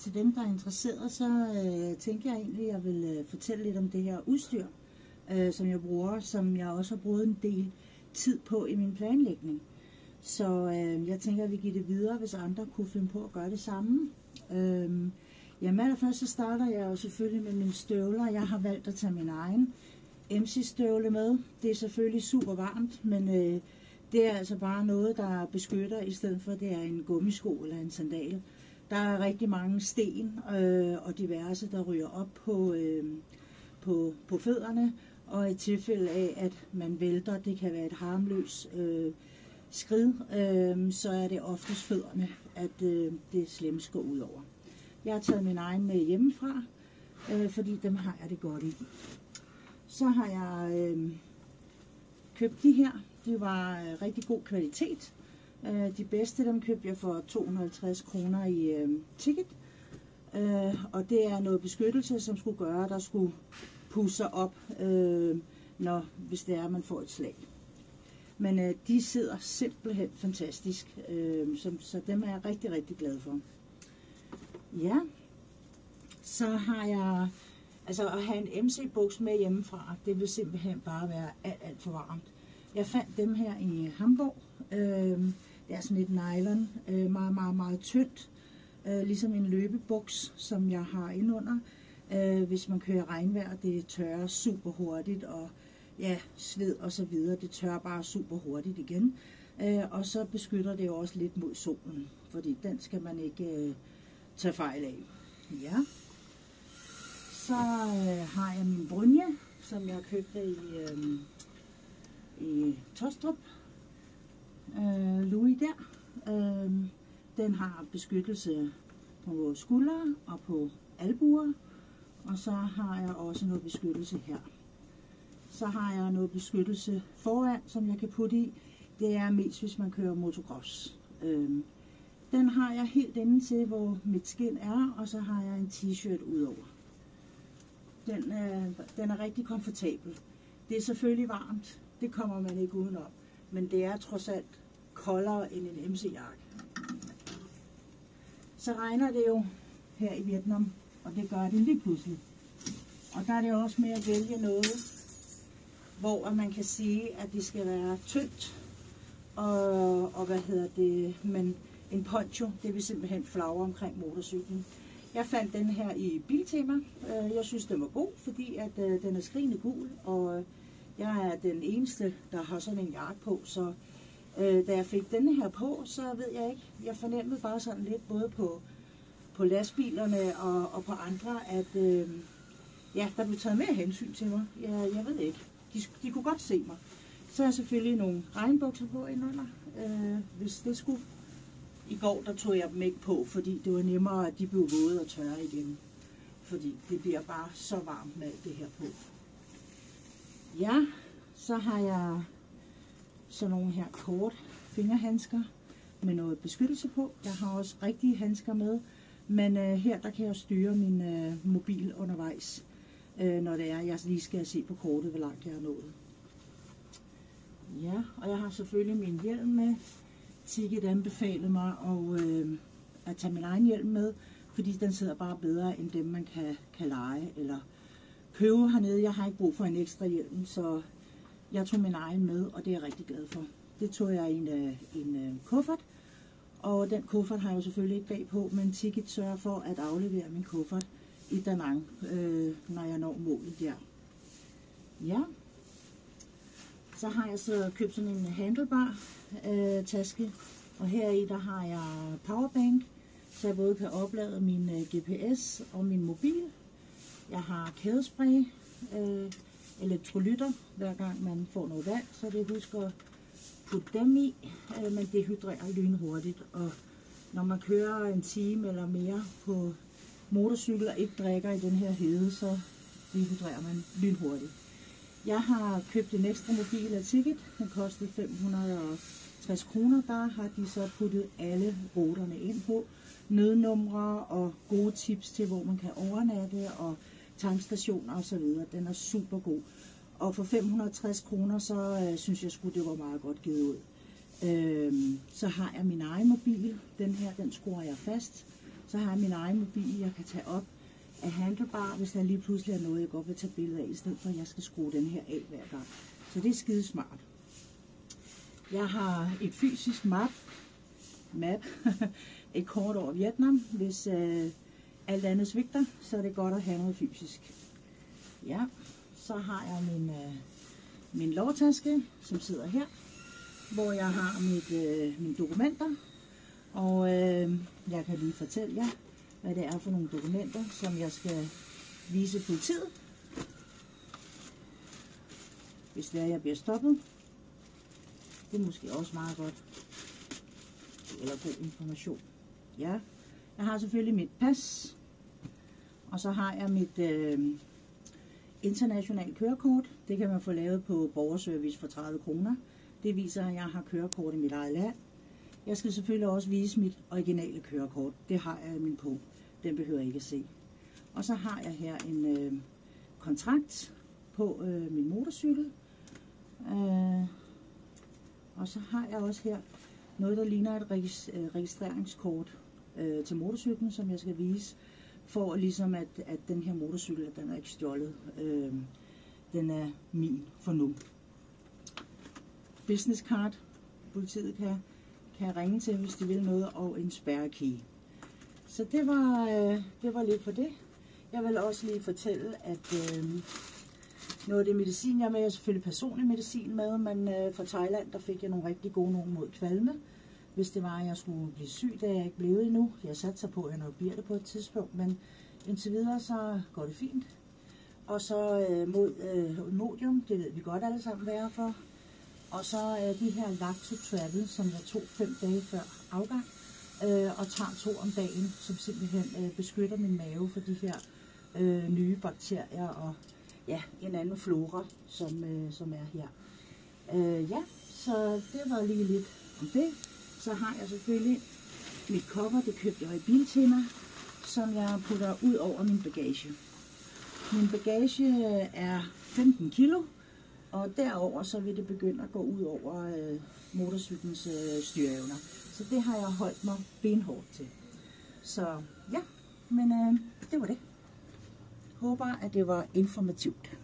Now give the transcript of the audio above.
til dem, der er interesseret, så tænker jeg egentlig, at jeg vil fortælle lidt om det her udstyr, som jeg bruger, som jeg også har brugt en del tid på i min planlægning. Så jeg tænker, at vi giver det videre, hvis andre kunne finde på at gøre det samme. Jamen allerførst så starter jeg jo selvfølgelig med mine støvler. Jeg har valgt at tage min egen MC-støvle med. Det er selvfølgelig super varmt, men det er altså bare noget, der beskytter, i stedet for at det er en gummisko eller en sandal. Der er rigtig mange sten og diverse, der ryger op på fødderne, og i tilfælde af, at man vælter, det kan være et harmløst skrid, så er det oftest fødderne, at det slemmest går ud over. Jeg har taget min egen med hjemmefra, fordi dem har jeg det godt i. Så har jeg købt de her. De var rigtig god kvalitet. De bedste, dem købte jeg for 250 kroner i Ticket. Og det er noget beskyttelse, som skulle gøre, at der skulle pusse op, hvis det er, at man får et slag. Men de sidder simpelthen fantastisk, så dem er jeg rigtig, rigtig glad for. Ja, så har jeg, altså at have en MC-buks med hjemmefra, det vil simpelthen bare være alt for varmt. Jeg fandt dem her i Hamburg. Det er sådan et nylon, meget, meget, meget tyndt, ligesom en løbebuks, som jeg har indunder. Hvis man kører regnvejr, det tørrer super hurtigt, og ja, sved og så videre, det tørrer bare super hurtigt igen. Og så beskytter det jo også lidt mod solen, fordi den skal man ikke tage fejl af. Ja. Så har jeg min brynje, som jeg købte i Tostrup. Louis der. Den har beskyttelse på skuldre og på albuer. Og så har jeg også noget beskyttelse her. Så har jeg noget beskyttelse foran, som jeg kan putte i. Det er mest, hvis man kører motocross. Den har jeg helt inde til, hvor mit skin er, og så har jeg en t-shirt udover. Den er rigtig komfortabel. Det er selvfølgelig varmt, det kommer man ikke udenom, men det er trods alt koldere end en MC-jakke. Så regner det jo her i Vietnam, og det gør det lige pludselig. Og der er det også med at vælge noget, hvor man kan sige, at det skal være tyndt, og men en poncho, det vil simpelthen flagre omkring motorcyklen. Jeg fandt den her i Biltema. Jeg synes, den var god, fordi at den er skrigende gul, og jeg er den eneste, der har sådan en jakke på, så da jeg fik denne her på, så ved jeg ikke, jeg fornemmede bare sådan lidt, både på lastbilerne og på andre, at ja, der blev taget mere hensyn til mig. Jeg ved ikke, de kunne godt se mig. Så har jeg selvfølgelig nogle regnbukser på indunder, hvis det skulle. I går der tog jeg dem ikke på, fordi det var nemmere, at de blev våde og tørre igen. Fordi det bliver bare så varmt med alt det her på. Ja, så har jeg sådan nogle her kort fingerhandsker med noget beskyttelse på. Jeg har også rigtige handsker med, men her der kan jeg styre min mobil undervejs, når det er, jeg lige skal se på kortet, hvor langt jeg er nået. Ja, og jeg har selvfølgelig min hjelm med. Ticket anbefalede mig at tage min egen hjelm med, fordi den sidder bare bedre end dem, man kan leje eller købe hernede. Jeg har ikke brug for en ekstra hjelm, så jeg tog min egen med, og det er jeg rigtig glad for. Det tog jeg i en kuffert, og den kuffert har jeg jo selvfølgelig ikke bagpå, men Ticket sørger for at aflevere min kuffert i Da Nang, når jeg når målet der. Ja. Så har jeg så købt sådan en handlebar taske, og heri der har jeg powerbank, så jeg både kan oplade min GPS og min mobil. Jeg har kædespray, elektrolytter, hver gang man får noget vand, så det husker at putte dem i, men det hydrerer lynhurtigt, og når man kører en time eller mere på motorcykel og ikke drikker i den her hede, så dehydrerer man lynhurtigt. Jeg har købt en ekstra mobil af Ticket, den kostede 560 kroner. Der har de så puttet alle ruterne ind på, nødnumre og gode tips til, hvor man kan overnatte og tankstationer osv. Den er super god. Og for 560 kroner, så synes jeg sgu, det var meget godt givet ud. Så har jeg min egen mobil. Den her, den skruer jeg fast. Så har jeg min egen mobil, jeg kan tage op af handlebar, hvis der lige pludselig er noget, jeg godt vil tage billeder af, i stedet for at jeg skal skrue den her af hver gang. Så det er skide smart. Jeg har et fysisk map. Et kort over Vietnam. Hvis alt andet svigter, så er det godt at have noget fysisk. Ja, så har jeg min lovtaske, som sidder her, hvor jeg har mine dokumenter. Og jeg kan lige fortælle jer, hvad det er for nogle dokumenter, som jeg skal vise politiet, hvis det er, jeg bliver stoppet. Det er måske også meget godt, eller god information. Ja, jeg har selvfølgelig mit pas, og så har jeg mit internationale kørekort. Det kan man få lavet på borgerservice for 30 kroner. Det viser, at jeg har kørekort i mit eget land. Jeg skal selvfølgelig også vise mit originale kørekort. Det har jeg i min på. Den behøver jeg ikke at se. Og så har jeg her en kontrakt på min motorcykel. Og så har jeg også her noget, der ligner et registreringskort til motorcyklen, som jeg skal vise, for ligesom at den her motorcykel, den er ikke stjålet. Den er min for nu. Business card. Politiet kan ringe til, hvis de vil noget, og en spærrekey. Så det var lidt for det. Jeg vil også lige fortælle, at noget af det medicin, jeg er med, er selvfølgelig personlig medicin med, men fra Thailand, der fik jeg nogle rigtig gode nogen mod kvalme. Hvis det var, at jeg skulle blive syg, det er jeg ikke blevet endnu. Jeg satser på, at jeg nok bliver det på et tidspunkt, men indtil videre, så går det fint. Og så mod Imodium, det ved vi godt alle sammen, hvad er for. Og så de her Lacto Travel, som jeg tog 5 dage før afgang, og tager 2 om dagen, som simpelthen beskytter min mave for de her nye bakterier og ja, en anden flora, som er her. Ja, så det var lige lidt om det. Så har jeg selvfølgelig mit cover, det købte jeg i Biltema, som jeg putter ud over min bagage. Min bagage er 15 kilo, og derover så vil det begynde at gå ud over motorcyklens styreevner. Så det har jeg holdt mig benhårdt til. Så ja, men det var det. Håber, at det var informativt.